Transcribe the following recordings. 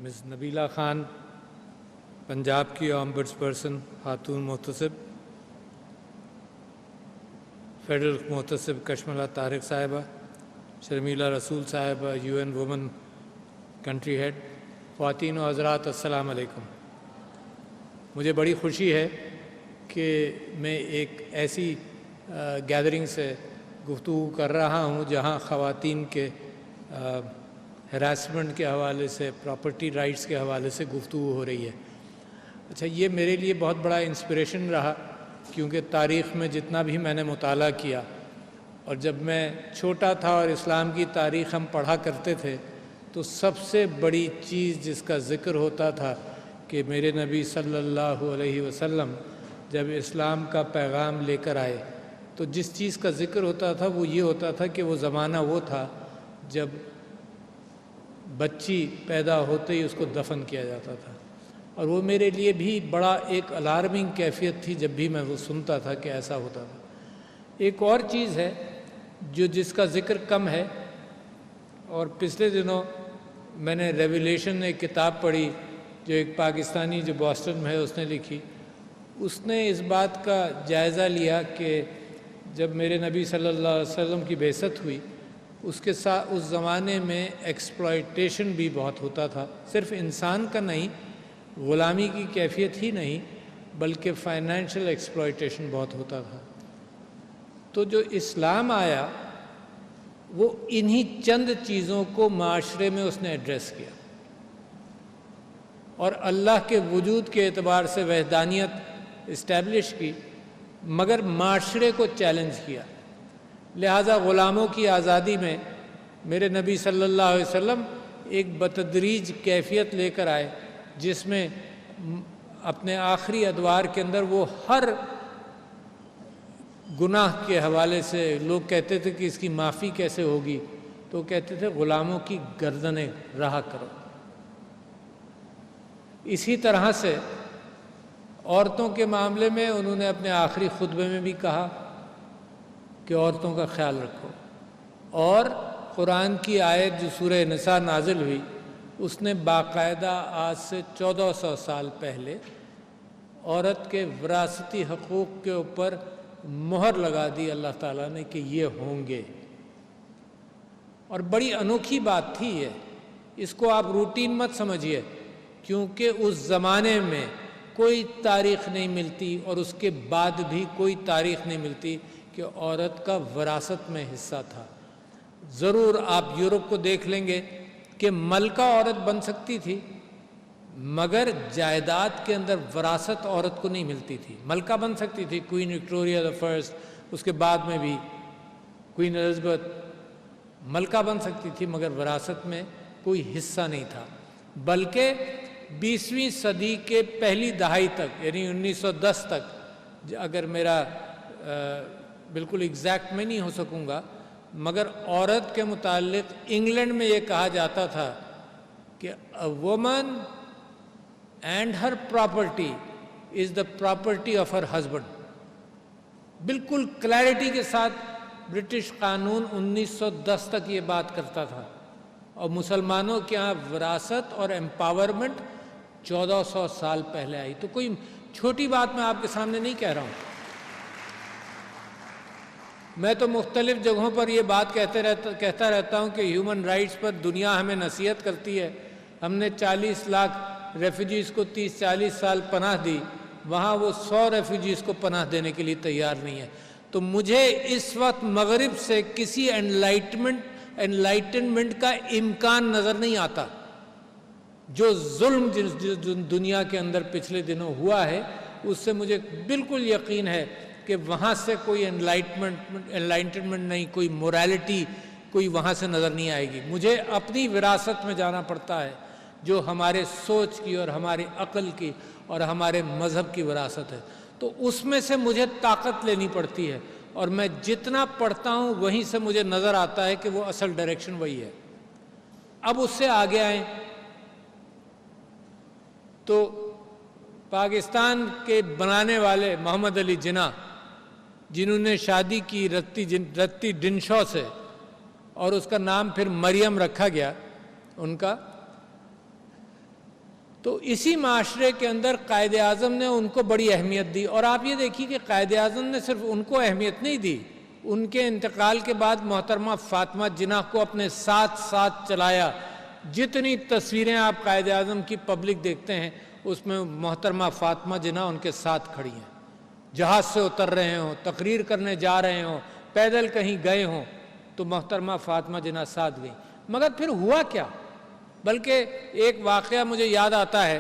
مس نبیلہ خان پنجاب کی آمبڈس پرسن خاتون محتسب، فیڈرل محتسب کشملہ طارق صاحبہ، شرمیلا رسول صاحبہ UN وومن کنٹری ہیڈ، خواتین و حضرات السلام علیکم۔ مجھے بڑی خوشی ہے کہ میں ایک ایسی گیدرنگ سے گفتگو کر رہا ہوں جہاں خواتین کے ہراسمنٹ کے حوالے سے، پراپرٹی رائٹس کے حوالے سے گفتگو ہو رہی ہے۔ اچھا، یہ میرے لیے بہت بڑا انسپریشن رہا، کیونکہ تاریخ میں جتنا بھی میں نے مطالعہ کیا، اور جب میں چھوٹا تھا اور اسلام کی تاریخ ہم پڑھا کرتے تھے، تو سب سے بڑی چیز جس کا ذکر ہوتا تھا کہ میرے نبی صلی اللہ علیہ وسلم جب اسلام کا پیغام لے کر آئے تو جس چیز کا ذکر ہوتا تھا وہ یہ ہوتا تھا کہ وہ زمانہ وہ تھا جب بچی پیدا ہوتے ہی اس کو دفن کیا جاتا تھا، اور وہ میرے لیے بھی بڑا ایک الارمنگ کیفیت تھی جب بھی میں وہ سنتا تھا کہ ایسا ہوتا تھا۔ ایک اور چیز ہے جس کا ذکر کم ہے، اور پچھلے دنوں میں نے ریویلیشن ایک کتاب پڑھی جو ایک پاکستانی جو بوسٹن میں ہے اس نے لکھی۔ اس نے اس بات کا جائزہ لیا کہ جب میرے نبی صلی اللہ علیہ وسلم کی بعثت ہوئی، اس کے ساتھ اس زمانے میں ایکسپلائٹیشن بھی بہت ہوتا تھا، صرف انسان کا نہیں، غلامی کی کیفیت ہی نہیں بلکہ فائنینشیل ایکسپلائٹیشن بہت ہوتا تھا۔ تو جو اسلام آیا وہ انہی چند چیزوں کو معاشرے میں اس نے ایڈریس کیا، اور اللہ کے وجود کے اعتبار سے وحدانیت اسٹیبلش کی، مگر معاشرے کو چیلنج کیا۔ لہٰذا غلاموں کی آزادی میں میرے نبی صلی اللہ علیہ وسلم ایک بتدریج کیفیت لے کر آئے، جس میں اپنے آخری ادوار کے اندر وہ ہر گناہ کے حوالے سے لوگ کہتے تھے کہ اس کی معافی کیسے ہوگی، تو کہتے تھے غلاموں کی گردنیں رہا کرو۔ اسی طرح سے عورتوں کے معاملے میں انہوں نے اپنے آخری خطبے میں بھی کہا کہ عورتوں کا خیال رکھو، اور قرآن کی آیت جو سورہ نساء نازل ہوئی اس نے باقاعدہ آج سے 1400 سال پہلے عورت کے وراثتی حقوق کے اوپر مہر لگا دی اللہ تعالیٰ نے کہ یہ ہوں گے، اور بڑی انوکھی بات تھی یہ۔ اس کو آپ روٹین مت سمجھیے، کیونکہ اس زمانے میں کوئی تاریخ نہیں ملتی اور اس کے بعد بھی کوئی تاریخ نہیں ملتی کہ عورت کا وراثت میں حصہ تھا۔ ضرور آپ یورپ کو دیکھ لیں گے کہ ملکہ عورت بن سکتی تھی، مگر جائیداد کے اندر وراثت عورت کو نہیں ملتی تھی۔ ملکہ بن سکتی تھی، کوئین وکٹوریہ دی فرسٹ، اس کے بعد میں بھی کوئین الزبتھ ملکہ بن سکتی تھی، مگر وراثت میں کوئی حصہ نہیں تھا۔ بلکہ 20ویں صدی کے پہلی دہائی تک، یعنی 1910 تک، اگر میرا بالکل ایگزیکٹ میں نہیں ہو سکوں گا، مگر عورت کے متعلق انگلینڈ میں یہ کہا جاتا تھا کہ a woman and her property is the property of her husband۔ بالکل کلیئرٹی کے ساتھ برٹش قانون 1910 تک یہ بات کرتا تھا، اور مسلمانوں کے ہاں وراثت اور امپاورمنٹ 1400 سال پہلے آئی۔ تو کوئی چھوٹی بات میں آپ کے سامنے نہیں کہہ رہا ہوں۔ میں تو مختلف جگہوں پر یہ بات کہتا رہتا ہوں کہ ہیومن رائٹس پر دنیا ہمیں نصیحت کرتی ہے۔ ہم نے 40 لاکھ ریفیوجیز کو 30-40 سال پناہ دی، وہاں وہ 100 ریفیوجیز کو پناہ دینے کے لیے تیار نہیں ہے۔ تو مجھے اس وقت مغرب سے کسی انلائٹنمنٹ کا امکان نظر نہیں آتا۔ جو ظلم دنیا کے اندر پچھلے دنوں ہوا ہے، اس سے مجھے بالکل یقین ہے کہ وہاں سے کوئی انلائٹنمنٹ نہیں، کوئی موریلٹی کوئی وہاں سے نظر نہیں آئے گی۔ مجھے اپنی وراثت میں جانا پڑتا ہے، جو ہمارے سوچ کی اور ہماری عقل کی اور ہمارے مذہب کی وراثت ہے۔ تو اس میں سے مجھے طاقت لینی پڑتی ہے، اور میں جتنا پڑھتا ہوں وہیں سے مجھے نظر آتا ہے کہ وہ اصل ڈائریکشن وہی ہے۔ اب اس سے آگے آئیں تو پاکستان کے بنانے والے محمد علی جناح، جنہوں نے شادی کی رتی ڈنشو سے، اور اس کا نام پھر مریم رکھا گیا ان کا، تو اسی معاشرے کے اندر قائد اعظم نے ان کو بڑی اہمیت دی، اور آپ یہ دیکھیے کہ قائد اعظم نے صرف ان کو اہمیت نہیں دی، ان کے انتقال کے بعد محترمہ فاطمہ جناح کو اپنے ساتھ ساتھ چلایا۔ جتنی تصویریں آپ قائد اعظم کی پبلک دیکھتے ہیں اس میں محترمہ فاطمہ جناح ان کے ساتھ کھڑی ہیں، جہاز سے اتر رہے ہوں، تقریر کرنے جا رہے ہوں، پیدل کہیں گئے ہوں تو محترمہ فاطمہ جناح ساتھ گئیں۔ مگر پھر ہوا کیا؟ بلکہ ایک واقعہ مجھے یاد آتا ہے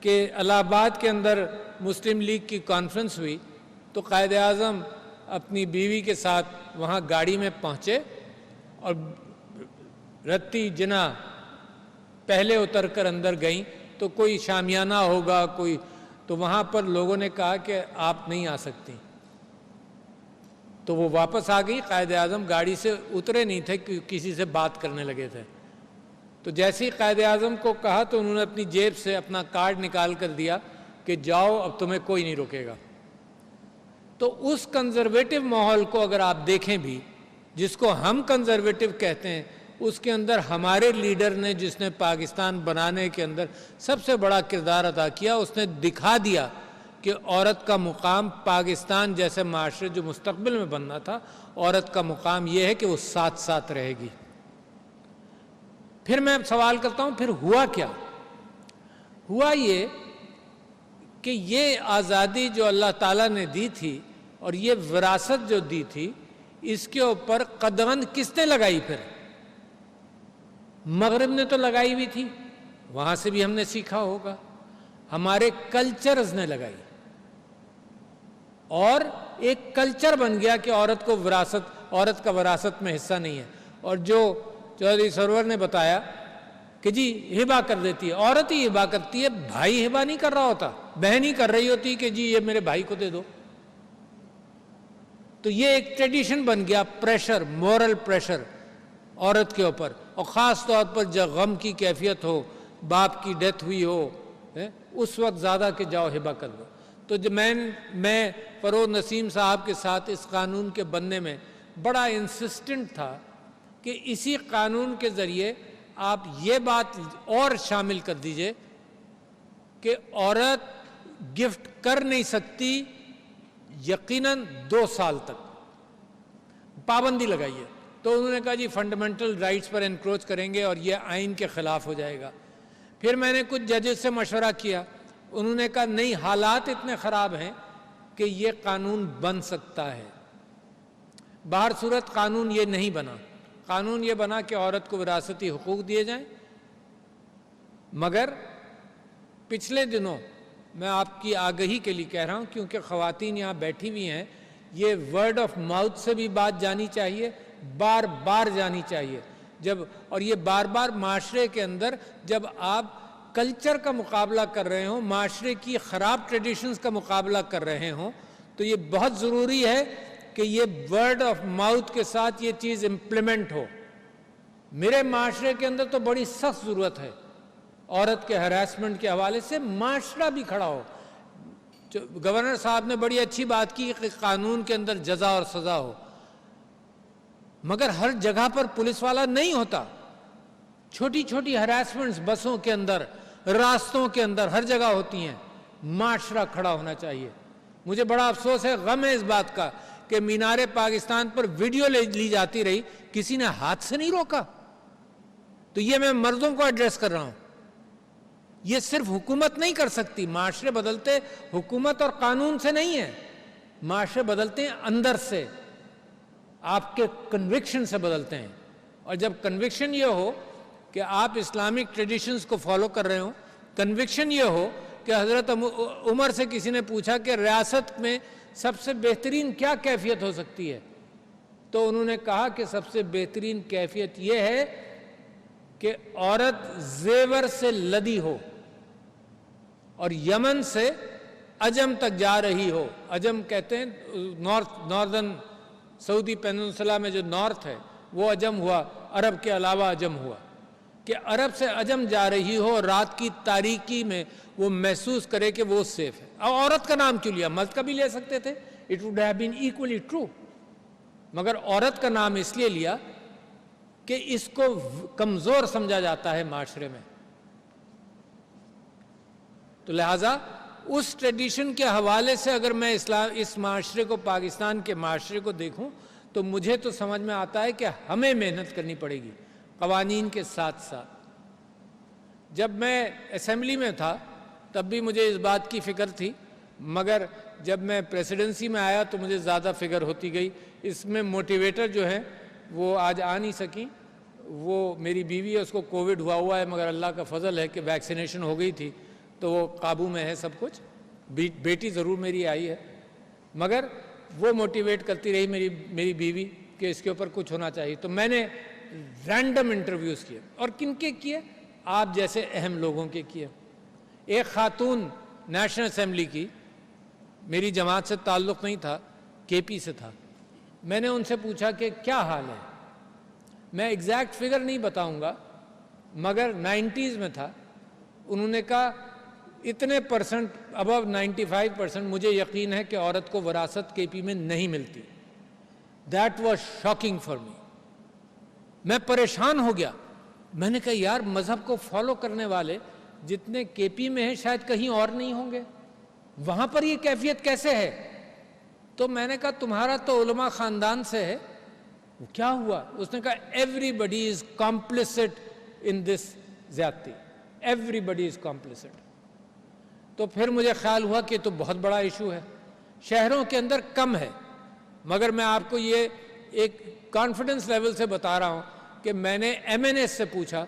کہ الہ آباد کے اندر مسلم لیگ کی کانفرنس ہوئی تو قائد اعظم اپنی بیوی کے ساتھ وہاں گاڑی میں پہنچے اور رتی جناح پہلے اتر کر اندر گئیں، تو کوئی شامیانہ ہوگا کوئی، تو وہاں پر لوگوں نے کہا کہ آپ نہیں آ سکتی، تو وہ واپس آ گئی۔ قائد اعظم گاڑی سے اترے نہیں تھے، کسی سے بات کرنے لگے تھے، تو جیسے ہی قائد اعظم کو کہا تو انہوں نے اپنی جیب سے اپنا کارڈ نکال کر دیا کہ جاؤ اب تمہیں کوئی نہیں روکے گا۔ تو اس کنزرویٹو ماحول کو اگر آپ دیکھیں بھی، جس کو ہم کنزرویٹو کہتے ہیں، اس کے اندر ہمارے لیڈر نے، جس نے پاکستان بنانے کے اندر سب سے بڑا کردار ادا کیا، اس نے دکھا دیا کہ عورت کا مقام پاکستان جیسے معاشرے جو مستقبل میں بننا تھا، عورت کا مقام یہ ہے کہ وہ ساتھ ساتھ رہے گی۔ پھر میں سوال کرتا ہوں پھر ہوا کیا؟ ہوا یہ کہ یہ آزادی جو اللہ تعالیٰ نے دی تھی اور یہ وراثت جو دی تھی، اس کے اوپر قدغن کس نے لگائی؟ پھر مغرب نے تو لگائی بھی تھی، وہاں سے بھی ہم نے سیکھا ہوگا، ہمارے کلچرز نے لگائی، اور ایک کلچر بن گیا کہ عورت کو عورت کا وراثت میں حصہ نہیں ہے۔ اور جو چودھری سرور نے بتایا کہ جی ہبہ کر دیتی ہے، عورت ہی ہبہ کرتی ہے، بھائی ہبہ نہیں کر رہا ہوتا، بہن ہی کر رہی ہوتی کہ جی یہ میرے بھائی کو دے دو۔ تو یہ ایک ٹریڈیشن بن گیا، پریشر، مورل پریشر عورت کے اوپر، اور خاص طور پر جب غم کی کیفیت ہو، باپ کی ڈیتھ ہوئی ہو، اس وقت زیادہ کہ جاؤ ہبہ کر دو۔ تو جب میں فروز نسیم صاحب کے ساتھ اس قانون کے بننے میں بڑا انسسٹنٹ تھا کہ اسی قانون کے ذریعے آپ یہ بات اور شامل کر دیجئے کہ عورت گفٹ کر نہیں سکتی یقیناً 2 سال تک، پابندی لگائیے۔ تو انہوں نے کہا جی فنڈامنٹل رائٹس پر انکروچ کریں گے اور یہ آئین کے خلاف ہو جائے گا۔ پھر میں نے کچھ ججز سے مشورہ کیا، انہوں نے کہا نہیں، حالات اتنے خراب ہیں کہ یہ قانون بن سکتا ہے۔ باہر صورت قانون یہ نہیں بنا، قانون یہ بنا کہ عورت کو وراثتی حقوق دیے جائیں۔ مگر پچھلے دنوں میں آپ کی آگہی کے لیے کہہ رہا ہوں کیونکہ خواتین یہاں بیٹھی ہوئی ہیں، یہ ورڈ آف ماؤتھ سے بھی بات جانی چاہیے، بار بار جانی چاہیے، اور یہ بار بار معاشرے کے اندر جب آپ کلچر کا مقابلہ کر رہے ہوں، معاشرے کی خراب ٹریڈیشنز کا مقابلہ کر رہے ہوں، تو یہ بہت ضروری ہے کہ یہ ورڈ آف ماؤتھ کے ساتھ یہ چیز امپلیمنٹ ہو۔ میرے معاشرے کے اندر تو بڑی سخت ضرورت ہے، عورت کے ہراسمنٹ کے حوالے سے معاشرہ بھی کھڑا ہو۔ گورنر صاحب نے بڑی اچھی بات کی کہ قانون کے اندر جزا اور سزا ہو، مگر ہر جگہ پر پولیس والا نہیں ہوتا۔ چھوٹی چھوٹی ہراسمنٹس بسوں کے اندر، راستوں کے اندر، ہر جگہ ہوتی ہیں۔ معاشرہ کھڑا ہونا چاہیے۔ مجھے بڑا افسوس ہے، غم ہے اس بات کا کہ مینار پاکستان پر ویڈیو لی جاتی رہی، کسی نے ہاتھ سے نہیں روکا۔ تو یہ میں مردوں کو ایڈریس کر رہا ہوں، یہ صرف حکومت نہیں کر سکتی، معاشرے بدلتے حکومت اور قانون سے نہیں ہے، معاشرے بدلتے ہیں اندر سے، آپ کے کنوکشن سے بدلتے ہیں۔ اور جب کنوکشن یہ ہو کہ آپ اسلامک ٹریڈیشنز کو فالو کر رہے ہوں، کنوکشن یہ ہو کہ حضرت عمر سے کسی نے پوچھا کہ ریاست میں سب سے بہترین کیا کیفیت ہو سکتی ہے، تو انہوں نے کہا کہ سب سے بہترین کیفیت یہ ہے کہ عورت زیور سے لدی ہو اور یمن سے عجم تک جا رہی ہو۔ عجم کہتے ہیں ناردرن سعودی پیننسلا میں جو نارتھ ہے وہ عجم ہوا، عرب کے علاوہ عجم ہوا، کہ عرب سے عجم جا رہی ہو اور رات کی تاریکی میں وہ محسوس کرے کہ وہ سیف ہے۔ اب عورت کا نام کیوں لیا؟ مرد کا بھی لے سکتے تھے، it would have been equally true, مگر عورت کا نام اس لیے لیا کہ اس کو کمزور سمجھا جاتا ہے معاشرے میں۔ تو لہٰذا اس ٹریڈیشن کے حوالے سے اگر میں اس معاشرے کو، پاکستان کے معاشرے کو دیکھوں تو مجھے تو سمجھ میں آتا ہے کہ ہمیں محنت کرنی پڑے گی قوانین کے ساتھ ساتھ۔ جب میں اسمبلی میں تھا تب بھی مجھے اس بات کی فکر تھی، مگر جب میں پریسیڈنسی میں آیا تو مجھے زیادہ فکر ہوتی گئی۔ اس میں موٹیویٹر جو ہے وہ آج آ نہیں سکی، وہ میری بیوی ہے، اس کو کووڈ ہوا ہے، مگر اللہ کا فضل ہے کہ ویکسینیشن ہو گئی تھی تو وہ قابو میں ہے سب کچھ۔ بیٹی ضرور میری آئی ہے، مگر وہ موٹیویٹ کرتی رہی میری بیوی کہ اس کے اوپر کچھ ہونا چاہیے۔ تو میں نے رینڈم انٹرویوز کیے، اور کن کے کیے؟ آپ جیسے اہم لوگوں کے کیے۔ ایک خاتون نیشنل اسمبلی کی، میری جماعت سے تعلق نہیں تھا، کے پی سے تھا۔ میں نے ان سے پوچھا کہ کیا حال ہے؟ میں ایگزیکٹ فگر نہیں بتاؤں گا، مگر 90s میں تھا۔ انہوں نے کہا اتنے پرسنٹ، ابو 95% مجھے یقین ہے کہ عورت کو وراثت کے پی میں نہیں ملتی۔ That was shocking for me. میں پریشان ہو گیا۔ میں نے کہا یار، مذہب کو فالو کرنے والے جتنے کے پی میں ہیں شاید کہیں اور نہیں ہوں گے، وہاں پر یہ کیفیت کیسے ہے؟ تو میں نے کہا تمہارا تو علماء خاندان سے ہے۔ وہ کیا ہوا؟ اس نے کہا ایوری بڈی از کمپلسٹ ان دس زیادتی، ایوری بڈی از کمپلسٹ۔ تو پھر مجھے خیال ہوا کہ تو بہت بڑا ایشو ہے، شہروں کے اندر کم ہے، مگر میں آپ کو یہ ایک کانفیڈنس لیول سے بتا رہا ہوں کہ میں نے ایم این ایز سے پوچھا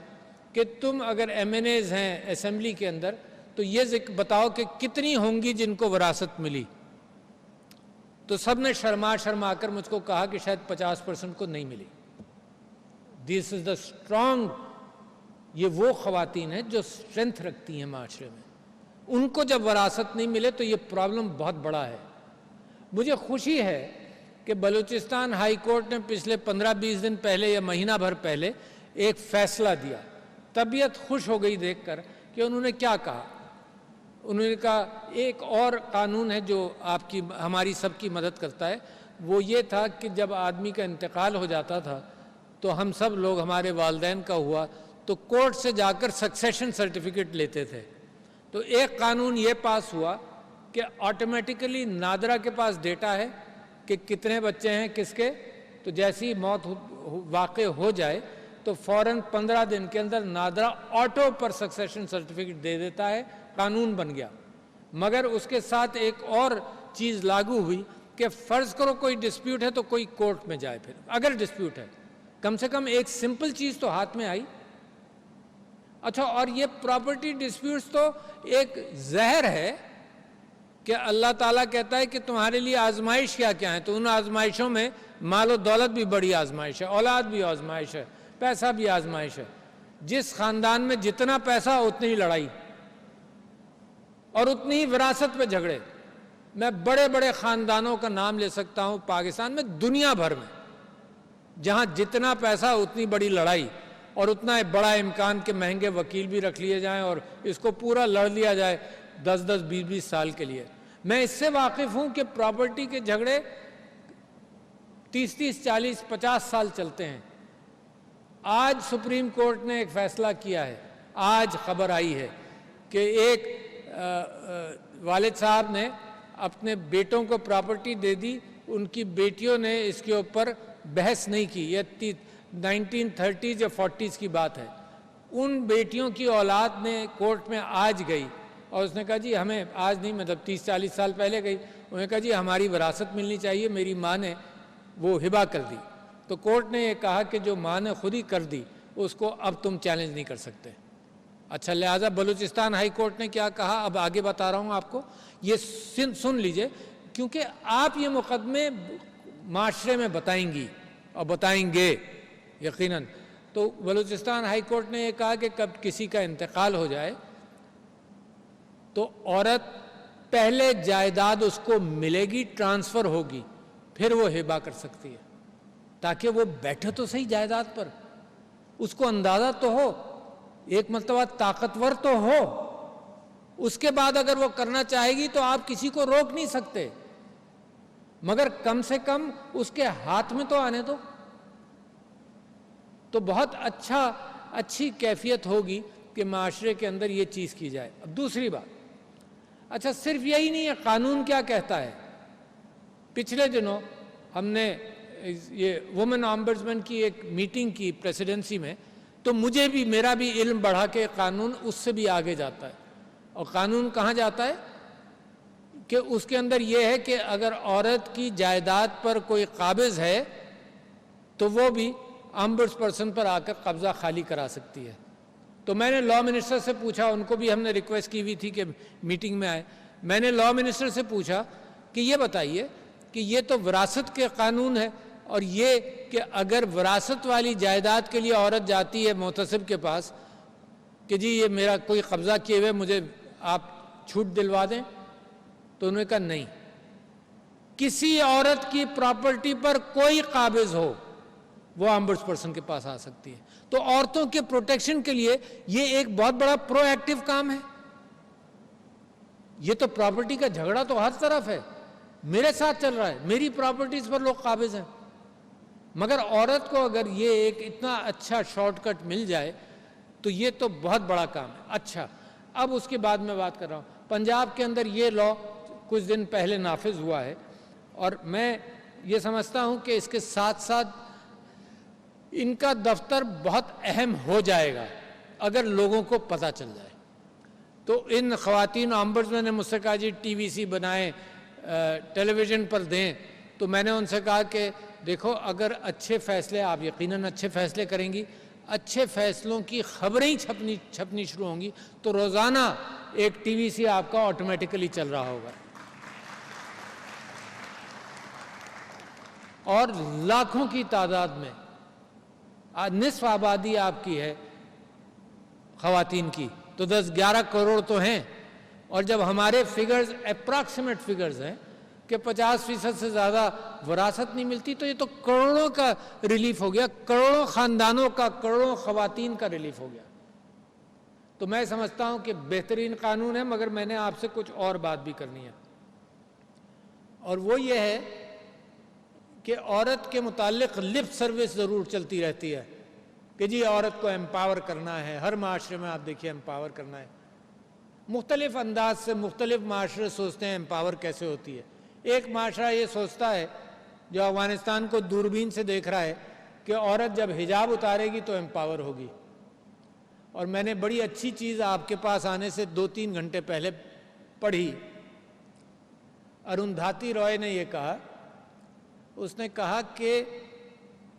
کہ تم اگر ایم این ایز ہیں اسمبلی کے اندر تو یہ بتاؤ کہ کتنی ہوں گی جن کو وراثت ملی؟ تو سب نے شرما کر مجھ کو کہا کہ شاید 50% کو نہیں ملی۔ دس از دا اسٹرانگ، یہ وہ خواتین ہیں جو اسٹرینتھ رکھتی ہیں معاشرے میں، ان کو جب وراثت نہیں ملے تو یہ پرابلم بہت بڑا ہے۔ مجھے خوشی ہے کہ بلوچستان ہائی کورٹ نے پچھلے 15-20 دن پہلے یا مہینہ بھر پہلے ایک فیصلہ دیا۔ طبیعت خوش ہو گئی دیکھ کر کہ انہوں نے کیا کہا۔ انہوں نے کہا ایک اور قانون ہے جو ہماری سب کی مدد کرتا ہے، وہ یہ تھا کہ جب آدمی کا انتقال ہو جاتا تھا تو ہم سب لوگ، ہمارے والدین کا ہوا تو کورٹ سے جا کر سکسیشن سرٹیفکیٹ لیتے تھے۔ تو ایک قانون یہ پاس ہوا کہ آٹومیٹیکلی نادرا کے پاس ڈیٹا ہے کہ کتنے بچے ہیں کس کے، تو جیسی موت واقع ہو جائے تو فوراً 15 دن کے اندر نادرا آٹو پر سکسیشن سرٹیفکیٹ دے دیتا ہے۔ قانون بن گیا، مگر اس کے ساتھ ایک اور چیز لاگو ہوئی کہ فرض کرو کوئی ڈسپیوٹ ہے تو کوئی کورٹ میں جائے، پھر اگر ڈسپیوٹ ہے کم سے کم ایک سمپل چیز تو ہاتھ میں آئی۔ اچھا، اور یہ پراپرٹی ڈسپیوٹس تو ایک زہر ہے کہ اللہ تعالیٰ کہتا ہے کہ تمہارے لیے آزمائش کیا کیا ہے، تو ان آزمائشوں میں مال و دولت بھی بڑی آزمائش ہے، اولاد بھی آزمائش ہے، پیسہ بھی آزمائش ہے۔ جس خاندان میں جتنا پیسہ اتنی ہی لڑائی اور اتنی ہی وراثت پہ جھگڑے۔ میں بڑے بڑے خاندانوں کا نام لے سکتا ہوں پاکستان میں، دنیا بھر میں، جہاں جتنا پیسہ اتنی بڑی لڑائی اور اتنا بڑا امکان کہ مہنگے وکیل بھی رکھ لیے جائیں اور اس کو پورا لڑ لیا جائے 10-10 20-20 سال کے لیے۔ میں اس سے واقف ہوں کہ پراپرٹی کے جھگڑے 30-30 40 50 سال چلتے ہیں۔ آج سپریم کورٹ نے ایک فیصلہ کیا ہے، آج خبر آئی ہے کہ ایک والد صاحب نے اپنے بیٹوں کو پراپرٹی دے دی، ان کی بیٹیوں نے اس کے اوپر بحث نہیں کی۔ یہ 1930s یا 40s کی بات ہے۔ ان بیٹیوں کی اولاد نے کورٹ میں آج گئی اور اس نے کہا جی ہمیں، آج نہیں مطلب 30-40 سال پہلے گئی، انہوں نے کہا جی ہماری وراثت ملنی چاہیے، میری ماں نے وہ ہبہ کر دی۔ تو کورٹ نے یہ کہا کہ جو ماں نے خود ہی کر دی اس کو اب تم چیلنج نہیں کر سکتے۔ اچھا، لہٰذا بلوچستان ہائی کورٹ نے کیا کہا اب آگے بتا رہا ہوں آپ کو، یہ سن لیجئے، کیونکہ آپ یہ مقدمے معاشرے میں بتائیں گی اور بتائیں گے یقیناً۔ تو بلوچستان ہائی کورٹ نے یہ کہا کہ کب کسی کا انتقال ہو جائے تو عورت پہلے جائیداد اس کو ملے گی، ٹرانسفر ہوگی، پھر وہ ہبہ کر سکتی ہے، تاکہ وہ بیٹھے تو صحیح جائیداد پر، اس کو اندازہ تو ہو، ایک مرتبہ طاقتور تو ہو۔ اس کے بعد اگر وہ کرنا چاہے گی تو آپ کسی کو روک نہیں سکتے، مگر کم سے کم اس کے ہاتھ میں تو آنے دو، تو بہت اچھی کیفیت ہوگی کہ معاشرے کے اندر یہ چیز کی جائے۔ اب دوسری بات، اچھا صرف یہی نہیں ہے، قانون کیا کہتا ہے؟ پچھلے دنوں ہم نے یہ وومن آمبڈسمین کی ایک میٹنگ کی پریسیڈنسی میں، تو مجھے بھی میرا بھی علم بڑھا کہ قانون اس سے بھی آگے جاتا ہے. اور قانون کہاں جاتا ہے کہ اس کے اندر یہ ہے کہ اگر عورت کی جائیداد پر کوئی قابض ہے تو وہ بھی آمبڈس پرسن پر آ کر قبضہ خالی کرا سکتی ہے. تو میں نے لا منسٹر سے پوچھا، ان کو بھی ہم نے ریکویسٹ کی ہوئی تھی کہ میٹنگ میں آئے. میں نے لا منسٹر سے پوچھا کہ یہ بتائیے کہ یہ تو وراثت کے قانون ہے، اور یہ کہ اگر وراثت والی جائیداد کے لیے عورت جاتی ہے محتسب کے پاس کہ جی یہ میرا کوئی قبضہ کیے ہوئے مجھے آپ چھوٹ دلوا دیں، تو انہوں نے کہا نہیں، کسی عورت کی پراپرٹی پر کوئی قابض ہو وہ آمبڈس پرسن کے پاس آ سکتی ہے. تو عورتوں کے پروٹیکشن کے لیے یہ ایک بہت بڑا پرو ایکٹیو کام ہے. یہ تو پراپرٹی کا جھگڑا تو ہر طرف ہے، میرے ساتھ چل رہا ہے، میری پراپرٹیز پر لوگ قابض ہیں، مگر عورت کو اگر یہ ایک اتنا اچھا شارٹ کٹ مل جائے تو یہ تو بہت بڑا کام ہے. اچھا، اب اس کے بعد میں بات کر رہا ہوں، پنجاب کے اندر یہ لا کچھ دن پہلے نافذ ہوا ہے، اور میں یہ سمجھتا ہوں کہ اس کے ساتھ ساتھ ان کا دفتر بہت اہم ہو جائے گا اگر لوگوں کو پتہ چل جائے. تو ان خواتین آمبڈسمین نے مجھ سے کہا جی ٹی وی سی بنائیں، ٹیلی ویژن پر دیں. تو میں نے ان سے کہا کہ دیکھو اگر اچھے فیصلے، آپ یقیناً اچھے فیصلے کریں گی، اچھے فیصلوں کی خبریں ہی چھپنی شروع ہوں گی تو روزانہ ایک ٹی وی سی آپ کا آٹومیٹیکلی چل رہا ہوگا، اور لاکھوں کی تعداد میں، نصف آبادی آپ کی ہے خواتین کی، تو 10-11 کروڑ تو ہیں. اور جب ہمارے فگرز اپراکسیمیٹ فگرز ہیں کہ 50% سے زیادہ وراثت نہیں ملتی، تو یہ تو کروڑوں کا ریلیف ہو گیا، کروڑوں خاندانوں کا، کروڑوں خواتین کا ریلیف ہو گیا. تو میں سمجھتا ہوں کہ بہترین قانون ہے، مگر میں نے آپ سے کچھ اور بات بھی کرنی ہے، اور وہ یہ ہے کہ عورت کے متعلق لپ سروس ضرور چلتی رہتی ہے کہ جی عورت کو امپاور کرنا ہے. ہر معاشرے میں آپ دیکھیے امپاور کرنا ہے، مختلف انداز سے مختلف معاشرے سوچتے ہیں امپاور کیسے ہوتی ہے. ایک معاشرہ یہ سوچتا ہے جو افغانستان کو دوربین سے دیکھ رہا ہے کہ عورت جب حجاب اتارے گی تو امپاور ہوگی. اور میں نے بڑی اچھی چیز آپ کے پاس آنے سے 2-3 گھنٹے پہلے پڑھی. اروندھاتی رائے نے یہ کہا، اس نے کہا کہ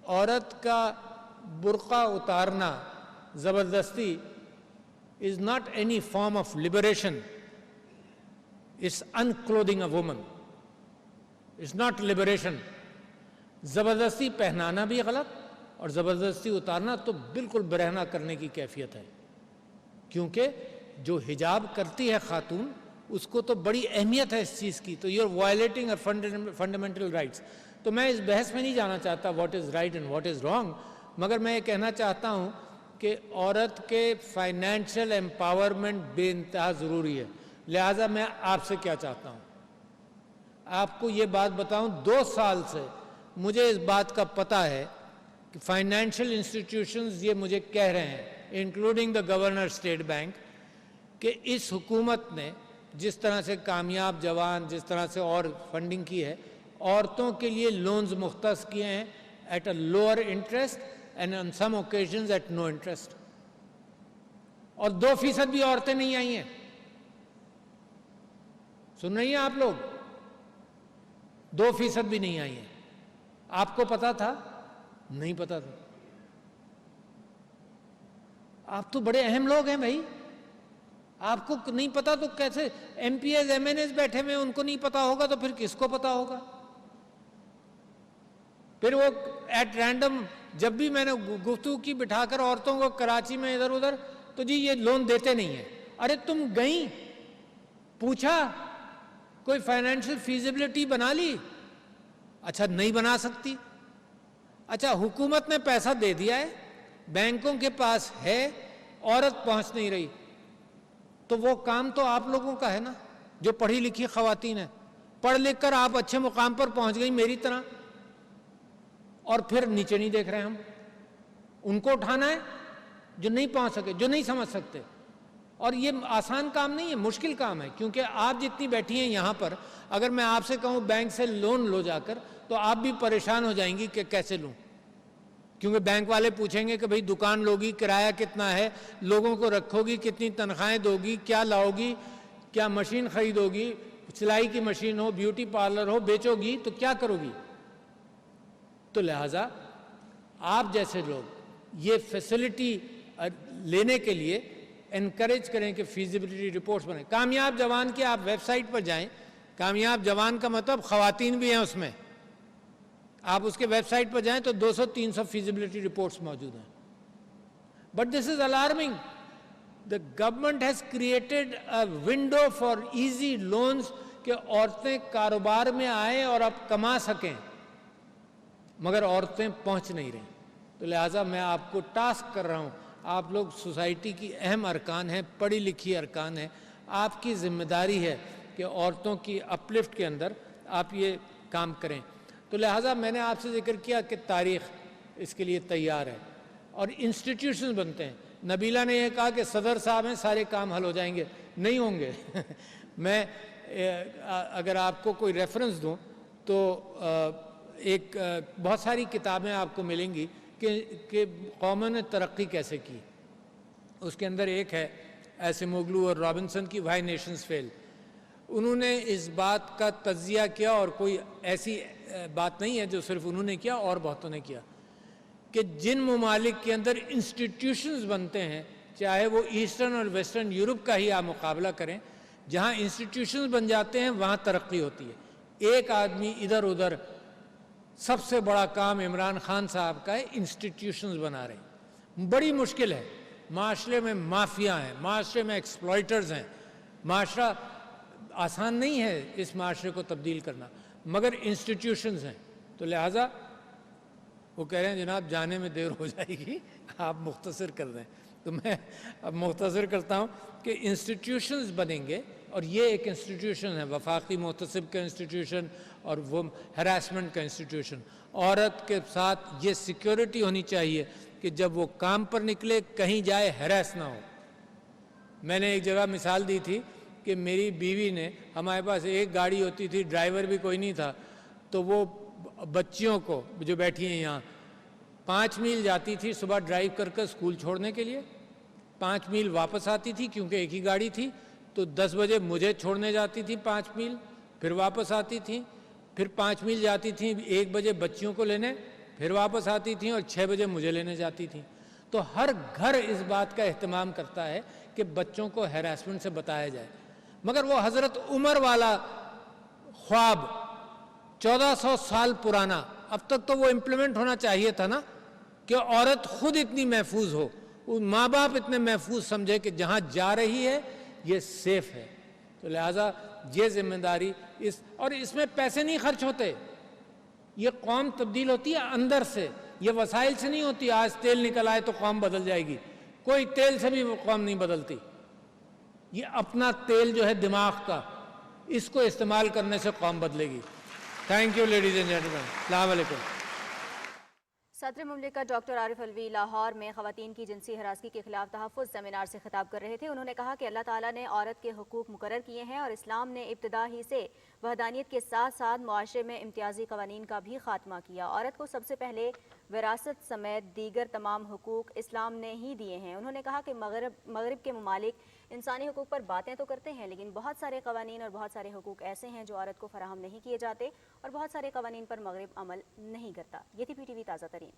عورت کا برقع اتارنا زبردستی is not any form of liberation, it's unclothing a woman, it's not liberation. زبردستی پہنانا بھی غلط اور زبردستی اتارنا تو بالکل برہنہ کرنے کی کیفیت ہے، کیونکہ جو حجاب کرتی ہے خاتون اس کو تو بڑی اہمیت ہے اس چیز کی. تو you're violating her fundamental rights. تو میں اس بحث میں نہیں جانا چاہتا what is right and what is wrong، مگر میں یہ کہنا چاہتا ہوں کہ عورت کے فائنینشیل امپاورمنٹ بے انتہا ضروری ہے. لہٰذا میں آپ سے کیا چاہتا ہوں، آپ کو یہ بات بتاؤں، 2 سال سے مجھے اس بات کا پتہ ہے کہ فائنینشیل انسٹیٹیوشنز یہ مجھے کہہ رہے ہیں including the governor state bank کہ اس حکومت نے جس طرح سے کامیاب جوان، جس طرح سے اور فنڈنگ کی ہے، عورتوں کے لیے لونز مختص کیے ہیں at a lower interest and on some occasions at no interest. اور 2% بھی عورتیں نہیں آئی ہیں. سن رہی ہیں آپ لوگ؟ 2% بھی نہیں آئی ہیں. آپ کو پتا تھا؟ نہیں پتا تھا. آپ تو بڑے اہم لوگ ہیں بھائی، آپ کو نہیں پتا تو کیسے؟ M P As M N As بیٹھے ہوئے ان کو نہیں پتا ہوگا تو پھر کس کو پتا ہوگا؟ پھر وہ ایٹ رینڈم جب بھی میں نے گفتگو کی بٹھا کر عورتوں کو کراچی میں ادھر ادھر، تو جی یہ لون دیتے نہیں ہیں. ارے تم گئیں، پوچھا کوئی فائنینشیل فیزیبلٹی بنا لی؟ اچھا نہیں بنا سکتی. اچھا حکومت نے پیسہ دے دیا ہے، بینکوں کے پاس ہے، عورت پہنچ نہیں رہی، تو وہ کام تو آپ لوگوں کا ہے نا جو پڑھی لکھی خواتین ہیں. پڑھ لکھ کر آپ اچھے مقام پر پہنچ گئی میری طرح، اور پھر نیچے نہیں دیکھ رہے ہم. ان کو اٹھانا ہے جو نہیں پہنچ سکے، جو نہیں سمجھ سکتے. اور یہ آسان کام نہیں ہے، مشکل کام ہے، کیونکہ آپ جتنی بیٹھی ہیں یہاں پر، اگر میں آپ سے کہوں بینک سے لون لو جا کر، تو آپ بھی پریشان ہو جائیں گی کہ کیسے لوں، کیونکہ بینک والے پوچھیں گے کہ بھئی دکان لوگی، کرایہ کتنا ہے، لوگوں کو رکھو گی، کتنی تنخواہیں دو گی، کیا لاؤ گی، کیا مشین خریدو گی، سلائی کی مشین ہو، بیوٹی پارلر ہو، بیچو گی تو کیا کرو گی؟ تو لہٰذا آپ جیسے لوگ یہ فیسلٹی لینے کے لیے انکریج کریں کہ فیزیبلٹی رپورٹس بنیں۔ کامیاب جوان کی آپ ویب سائٹ پر جائیں، کامیاب جوان کا مطلب خواتین بھی ہیں اس میں، آپ اس کے ویب سائٹ پر جائیں تو 200-300 فیزیبلٹی رپورٹس موجود ہیں۔ But this is alarming, the government has created a window for easy loans کہ عورتیں کاروبار میں آئیں اور اب کما سکیں، مگر عورتیں پہنچ نہیں رہیں۔ تو لہٰذا میں آپ کو ٹاسک کر رہا ہوں، آپ لوگ سوسائٹی کی اہم ارکان ہیں، پڑھی لکھی ارکان ہیں، آپ کی ذمہ داری ہے کہ عورتوں کی اپلفٹ کے اندر آپ یہ کام کریں۔ تو لہٰذا میں نے آپ سے ذکر کیا کہ تاریخ اس کے لیے تیار ہے اور انسٹیٹیوشنز بنتے ہیں۔ نبیلہ نے یہ کہا کہ صدر صاحب ہیں سارے کام حل ہو جائیں گے، نہیں ہوں گے۔ میں اگر آپ کو کوئی ریفرنس دوں تو ایک بہت ساری کتابیں آپ کو ملیں گی کہ قوموں نے ترقی کیسے کی۔ اس کے اندر ایک ہے ایسیموگلو اور رابنسن کی وائی نیشنز فیل۔ انہوں نے اس بات کا تجزیہ کیا، اور کوئی ایسی بات نہیں ہے جو صرف انہوں نے کیا، اور بہتوں نے کیا، کہ جن ممالک کے اندر انسٹیٹیوشنز بنتے ہیں، چاہے وہ ایسٹرن اور ویسٹرن یورپ کا ہی آپ مقابلہ کریں، جہاں انسٹیٹیوشنز بن جاتے ہیں وہاں ترقی ہوتی ہے۔ ایک آدمی ادھر ادھر، سب سے بڑا کام عمران خان صاحب کا ہے، انسٹیٹیوشنز بنا رہے ہیں۔ بڑی مشکل ہے، معاشرے میں مافیا ہیں، معاشرے میں ایکسپلائٹرز ہیں، معاشرہ آسان نہیں ہے اس معاشرے کو تبدیل کرنا، مگر انسٹیٹیوشنز ہیں۔ تو لہٰذا وہ کہہ رہے ہیں جناب جانے میں دیر ہو جائے گی، آپ مختصر کر دیں، تو میں اب مختصر کرتا ہوں کہ انسٹیٹیوشنز بنیں گے، اور یہ ایک انسٹیٹیوشن ہے، وفاقی محتسب کا انسٹیٹیوشن اور وہ ہراسمنٹ کا انسٹیٹیوشن۔ عورت کے ساتھ یہ سیکیورٹی ہونی چاہیے کہ جب وہ کام پر نکلے کہیں جائے ہراس نہ ہو۔ میں نے ایک جگہ مثال دی تھی کہ میری بیوی نے، ہمارے پاس ایک گاڑی ہوتی تھی، ڈرائیور بھی کوئی نہیں تھا، تو وہ بچیوں کو جو بیٹھی ہیں یہاں 5 میل جاتی تھی صبح ڈرائیو کر کر اسکول چھوڑنے کے لیے، 5 میل واپس آتی تھی کیونکہ ایک ہی گاڑی تھی، تو 10 بجے مجھے چھوڑنے جاتی تھی 5 میل، پھر واپس آتی تھیں، پھر 5 میل جاتی تھیں 1 بجے بچیوں کو لینے، پھر واپس آتی تھیں اور 6 بجے مجھے لینے جاتی تھیں۔ تو ہر گھر اس بات کا اہتمام کرتا ہے کہ بچوں کو ہیراسمنٹ سے بتایا جائے، مگر وہ حضرت عمر والا خواب 1400 سال پرانا اب تک تو وہ امپلیمنٹ ہونا چاہیے تھا نا، کہ عورت خود اتنی محفوظ ہو، ماں باپ اتنے محفوظ سمجھے کہ جہاں جا رہی ہے یہ سیف ہے۔ تو لہٰذا یہ ذمہ داری اور اس میں پیسے نہیں خرچ ہوتے، یہ قوم تبدیل ہوتی ہے اندر سے، یہ وسائل سے نہیں ہوتی۔ آج تیل نکل آئے تو قوم بدل جائے گی، کوئی تیل سے بھی وہ قوم نہیں بدلتی۔ یہ اپنا تیل جو ہے دماغ کا، اس کو استعمال کرنے سے قوم بدلے گی۔ Thank you ladies and gentlemen, السلام علیکم۔ صدر مملکت ڈاکٹر عارف الوی لاہور میں خواتین کی جنسی ہراسگی کے خلاف تحفظ سیمینار سے خطاب کر رہے تھے۔ انہوں نے کہا کہ اللہ تعالیٰ نے عورت کے حقوق مقرر کیے ہیں اور اسلام نے ابتدا ہی سے وحدانیت کے ساتھ ساتھ معاشرے میں امتیازی قوانین کا بھی خاتمہ کیا۔ عورت کو سب سے پہلے وراثت سمیت دیگر تمام حقوق اسلام نے ہی دیے ہیں۔ انہوں نے کہا کہ مغرب کے ممالک انسانی حقوق پر باتیں تو کرتے ہیں، لیکن بہت سارے قوانین اور بہت سارے حقوق ایسے ہیں جو عورت کو فراہم نہیں کیے جاتے، اور بہت سارے قوانین پر مغرب عمل نہیں کرتا۔ یہ تھی پی ٹی وی تازہ ترین۔